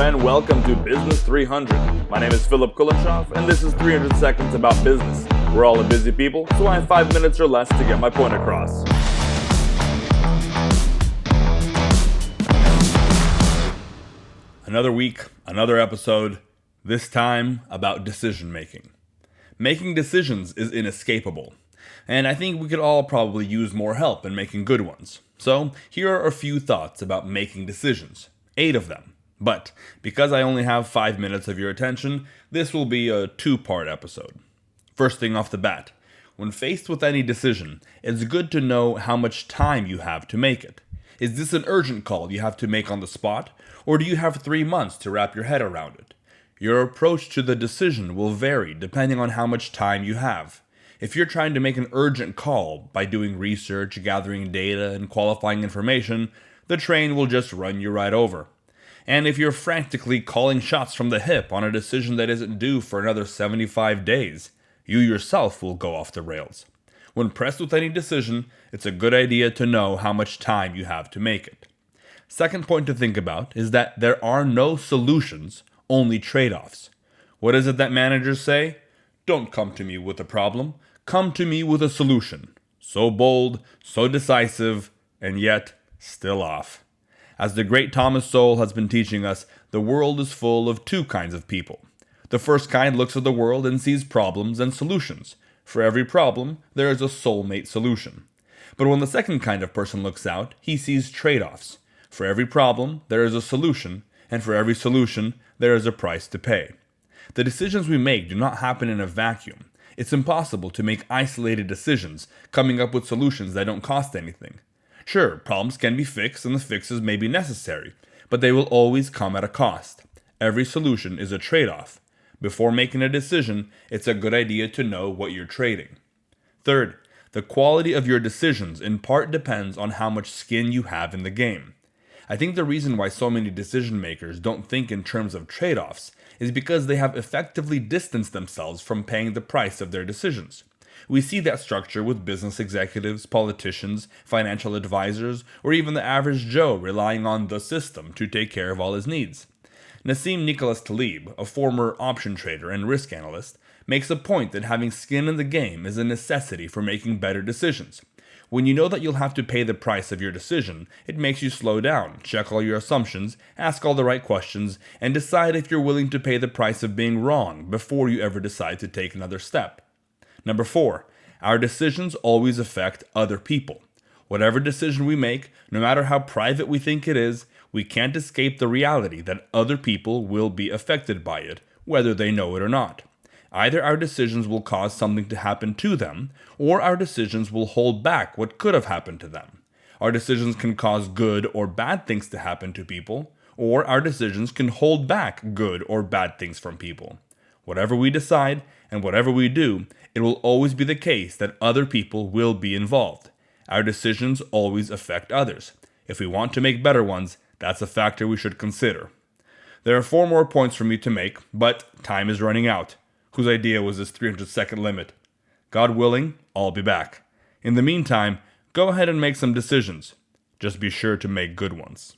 and welcome to Business 300. My name is Philip Kulashov, and this is 300 Seconds About Business. We're all a busy people, so I have 5 minutes or less to get my point across. Another week, another episode, this time about decision making. Making decisions is inescapable, and I think we could all probably use more help in making good ones. So, here are a few thoughts about making decisions. 8 of them. But, because I only have 5 minutes of your attention, this will be a 2-part episode. First thing off the bat, when faced with any decision, it's good to know how much time you have to make it. Is this an urgent call you have to make on the spot, or do you have 3 months to wrap your head around it? Your approach to the decision will vary depending on how much time you have. If you're trying to make an urgent call by doing research, gathering data, and qualifying information, the train will just run you right over. And if you're frantically calling shots from the hip on a decision that isn't due for another 75 days, you yourself will go off the rails. When pressed with any decision, it's a good idea to know how much time you have to make it. Second point to think about is that there are no solutions, only trade-offs. What is it that managers say? Don't come to me with a problem, come to me with a solution. So bold, so decisive, and yet still off. As the great Thomas Sowell has been teaching us, the world is full of 2 kinds of people. The first kind looks at the world and sees problems and solutions. For every problem, there is a soulmate solution. But when the second kind of person looks out, he sees trade-offs. For every problem, there is a solution, and for every solution, there is a price to pay. The decisions we make do not happen in a vacuum. It's impossible to make isolated decisions, coming up with solutions that don't cost anything. Sure, problems can be fixed and the fixes may be necessary, but they will always come at a cost. Every solution is a trade-off. Before making a decision, it's a good idea to know what you're trading. Third, the quality of your decisions in part depends on how much skin you have in the game. I think the reason why so many decision makers don't think in terms of trade-offs is because they have effectively distanced themselves from paying the price of their decisions. We see that structure with business executives, politicians, financial advisors, or even the average Joe relying on the system to take care of all his needs. Nassim Nicholas Taleb, a former option trader and risk analyst, makes a point that having skin in the game is a necessity for making better decisions. When you know that you'll have to pay the price of your decision, it makes you slow down, check all your assumptions, ask all the right questions, and decide if you're willing to pay the price of being wrong before you ever decide to take another step. Number 4, our decisions always affect other people. Whatever decision we make, no matter how private we think it is, we can't escape the reality that other people will be affected by it, whether they know it or not. Either our decisions will cause something to happen to them, or our decisions will hold back what could have happened to them. Our decisions can cause good or bad things to happen to people, or our decisions can hold back good or bad things from people. Whatever we decide, and whatever we do, it will always be the case that other people will be involved. Our decisions always affect others. If we want to make better ones, that's a factor we should consider. There are 4 more points for me to make, but time is running out. Whose idea was this 300-second limit? God willing, I'll be back. In the meantime, go ahead and make some decisions. Just be sure to make good ones.